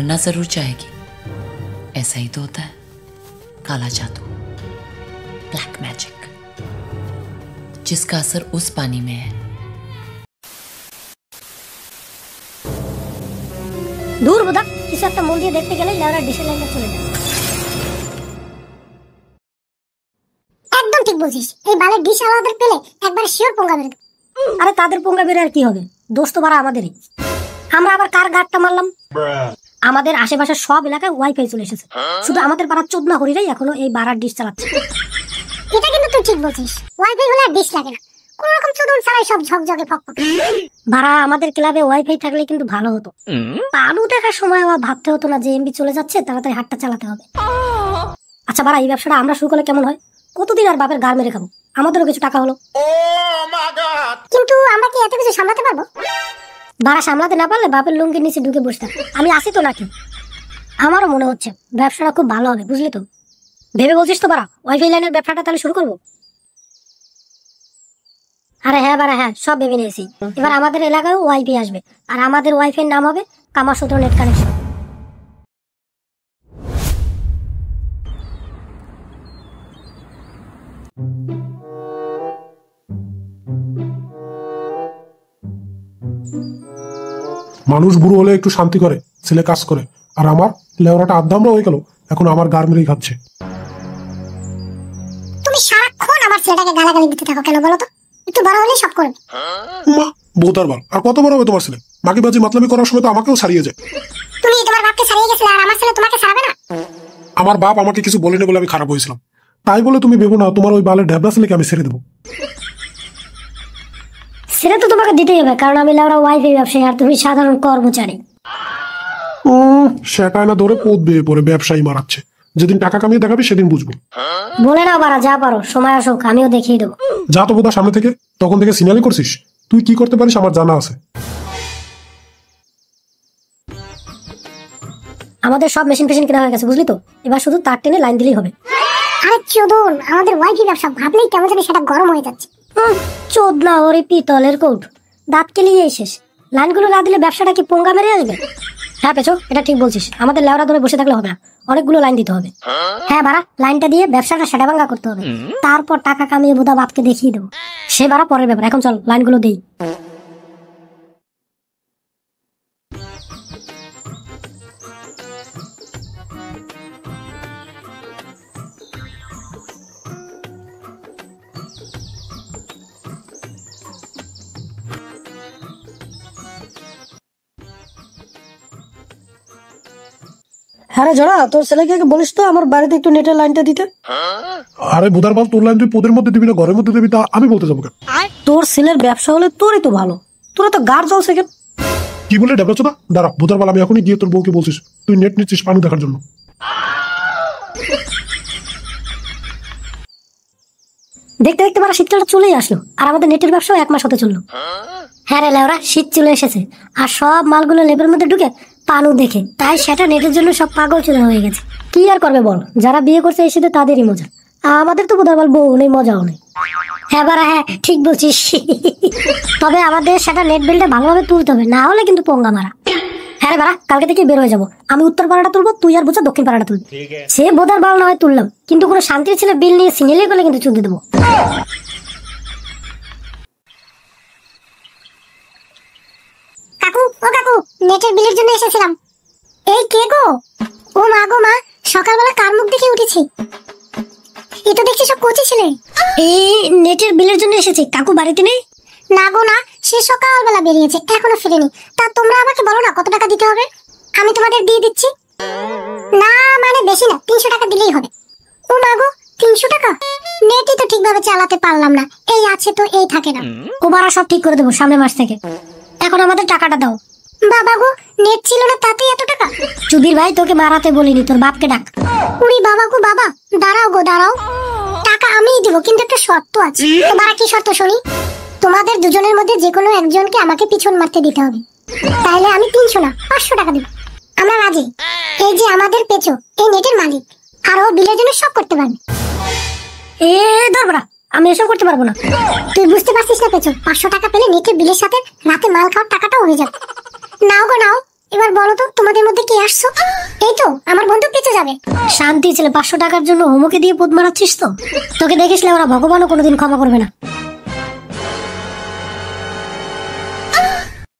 मरना जरूर चाहेगी। ऐसा ही तो होता है काला जादू, ब्लैक मैजिक, जिसका असर उस पानी में है। दूर बुदा किसी একটা মন দিয়ে দেখতে গেলে লেওরা ডিসে লাইনে চলে যায়। একদম ঠিক বলছিস, এই বালের ডিশ আলাদার পেলে একবার শিওর পোঙ্গা বের। আরে তাদের পোঙ্গা বের আর কি হবে, দোস্ত বাড়া আমাদেরই। আমরা আবার কার গাড়টা মারলাম? আমাদের আশেপাশে সব এলাকায় ওয়াইফাই চলে এসেছে, শুধু আমাদের পাড়ার চোদনা হরিরাই এখনো এই বাড়ার ডিশ চালাচ্ছে। এটা কিন্তু তুই ঠিক বলছিস, ওয়াইফাই হলে আর ডিশ লাগে না, কোন রকম চোদন ছাড়াই সব ঝকঝকে ফকফক। বাড়া আমাদের ক্লাবে ওয়াইফাই থাকলে কিন্তু ভালো হতো, পালু দেখার সময় আমার ভাবতে হতো না যে এমবি চলে যাচ্ছে, তাড়াতাড়ি হাতটা চালাতে হবে। আচ্ছা বাড়া, এই ব্যবসাটা আমরা শুরু করলে কেমন হয়? কতদিন আর বাপের গার মেরে খাবো, আমাদেরও কিছু টাকা হলো। কিন্তু আমরা কি এত কিছু সামলাতে পারবো? বাড়া সামলাতে না পারলে বাপের লুঙ্গির নিচে ঢুকে বসে থাক, আমি আসি তো নাকি। আমারও মনে হচ্ছে ব্যবসাটা খুব ভালো হবে, বুঝলি তো? ভেবে বলছিস তো বাড়া ওয়াইফাই লাইনের ব্যবসাটা তাহলে শুরু করবো? আরে হ্যাঁ বাড়া হ্যাঁ, সব ভেবে নিয়েছি। এবার আমাদের এলাকায় ওয়াইফাই আসবে, আর আমাদের ওয়াইফাই নাম হবে কামাসূত্র নেট কানেকশন। মানুষ বুড়ো হলে একটু শান্তি করে, ছেলে কাজ করে, আর আমার লেওরাটা আদ্দামরা হয়ে গেল, এখন আমার গার মেরেই খাচ্ছে। তুমি সারাক্ষণ আমার ছেলেটাকে গালাগালি দিতে থাকো কেন বলো তো? একটু বড় হলেই সব করবে। মা বোতার বাল, আর কত বড় হবে তোমার ছেলে? মাকে বাজি মাতলামি করার সময় তো আমাকেও ছাড়িয়ে যায়। তুমি তোমার বাপকে ছাড়িয়ে গেছিলে, আর আমার ছেলে তোমাকে ছাড়বে না? আমার বাপ আমাকে কিছু বলেনি বলে আমি খারাপ হয়েছিলাম, তাই বলে তুমি ভেবো না তোমার ওই বালের ঢেবলা ছেলেকে আমি ছেড়ে দেবো। সেটা তো তোমাকে দিতেই হবে, কারণ আমি লেওরা ওয়াইফাই ব্যবসায়ী আর তুমি সাধারণ কর্মচারী। সেটাই না ধরে পোদ বেয়ে পড়ে ব্যবসায়ী মারাচ্ছে, যেদিন টাকা কামিয়ে দেখাবি সেদিন বুঝবো। বলে নাও বাড়া, যা পারো সময় আসুক আমিও দেখিয়ে দেবো। যা তো বোধা সামনে থেকে, তখন থেকে সিগন্যালি করছিস, তুই কি করতে পারিস আমার জানা আছে। আমাদের সব মেশিন ফেশিন কেনা হয়ে গেছে বুঝলি তো, এবার শুধু তার টেনে লাইন দিলেই হবে। আরে চোদন, আমাদের ওয়াইফাই ব্যবসা ভাবলেই কেমন জানি সেটা গরম হয়ে যাচ্ছে। চোদনা ওরে পিতলের কৌট, দাঁত কেলিয়ে শেষ। লাইনগুলো না দিলে ব্যবসাটা কি পোঙ্গা মেরে আসবে? হ্যাঁ পেছো, এটা ঠিক বলছিস, আমাদের লেওরা ধরে বসে থাকলে হবে না, অনেকগুলো লাইন দিতে হবে। হ্যাঁ বাড়া, লাইনটা দিয়ে ব্যবসাটা সেটা ভাঙ্গা করতে হবে, তারপর টাকা কামিয়ে বোধা বাপকে দেখিয়ে দেবো। সে বাড়া পরের ব্যাপার, এখন চল লাইনগুলো দেই। আরে জোড়া, তোর ছেলেকে বলিস তো আমার বাড়িতে একটু নেটের লাইনটা দিতে। আরে বোধার বাল, তোর লাইন তুই পোদের মধ্যে দিবি না ঘরের মধ্যে দিবি তা আমি বলতে যাবো কেন? তোর ছেলের ব্যবসা হলে তোরই তো ভালো, তোরা তো গার জ্বলছে কেন? কি বলে ডেভেলপ চোদা? দাঁড়া বোধার বাল, আমি এখনই গিয়ে তোর বউকে বলছিস তুই নেট নিচ্ছিস পানু দেখার জন্য। দেখতে দেখতে বারা শীতকালটা চলেই আসলো, আর আমাদের নেটের ব্যবসাও 1 মাস হতে চললো। হ্যাঁ রে লেওরা, শীত চলে এসেছে, আর সব মালগুলো লেবের মধ্যে ঢুকে পানু দেখে, তাই সেটা নেটের জন্য সব পাগল চলে হয়ে গেছে। কি আর করবে বল, যারা বিয়ে করছে এই শীতে তাদেরই মজা, আমাদের তো বোধহয় বল বউ নেই, মজাও নেই। হ্যাঁ বারা হ্যাঁ ঠিক বলছিস, তবে আমাদের সেটা নেট বিলটা ভালোভাবে তুলতে হবে, না হলে কিন্তু পোঙ্গা মারা। হ্যাঁ রে বারা, কালকে থেকে বের হয়ে যাবো, আমি উত্তর পাড়াটা তুলবো, তুই আর বোঝা দক্ষিণ পাড়াটা তুলবি। সে বোধার বাল না হয় তুললাম, কিন্তু কোনো শান্তির ছেলে বিল নিয়ে সিনেলি করলে কিন্তু চুদ দেবো। কাকু ও কাকু, নেটের বিলের জন্য এসেছিলাম। এই কে গো? ও মা গো মা, সকালবেলা কার মুখ দেখে উঠেছি? এ তো দেখছি সব কোচি ছেলে। এই নেটের বিলের জন্য এসেছি, কাকু বাড়িতে নেই? না গো না, সে সকালবেলা বেরিয়েছে, এখনো ফিরেনি। তা তোমরা আমাকে বলো না কত টাকা দিতে হবে, আমি তোমাদের দিয়ে দিচ্ছি। না মানে বেশি না, 300 টাকা দিলেই হবে। ও মা গো, 300 টাকা? নেটই তো ঠিকভাবে চালাতে পারলাম না, এই আছে তো এই থাকে না। ও বাড়া সব ঠিক করে দেবো সামনের মাস থেকে, এখন আমাদের টাকাটা দাও। বাবা গো, নেট ছিল না তাতে এত টাকা? চুদির ভাই, তোকে মারাতে বলিনি, তোর বাপকে ডাক। উড়ি বাবা গো বাবা, দাঁড়াও গো দাঁড়াও, টাকা আমিই দিব, কিন্তু একটা শর্ত আছে। তোমার কি শর্ত শুনি? তোমাদের দুজনের মধ্যে যে কোনো একজনকে আমাকে পিছন মারতে দিতে হবে, তাহলে আমি 300 না 500 টাকা দেব। আমরা রাজি। এই যে আমাদের পেছো, এই নেটের মালিক, আর ও বিলের জন্য সব করতে পারবে। এ ধরবরা, আমি এসব করতে পারবো না। তুই বুঝতে পারছিস না পেছো, 500 টাকা পেলে নেটের বিলের সাথে রাতে মাল খাওয়ার টাকাটাও হয়ে যাবে। নাও গো নাও, এবার বলো তো তোমাদের মধ্যে কে আসছো? এই তো আমার বন্ধু পেঁচে যাবে। শান্তি ছেলে, 500 টাকার জন্য হোমকে দিয়ে পোদ মারাচ্ছিস তো? তোকে দেখিস ওরা ভগবানও কোনোদিন ক্ষমা করবে না।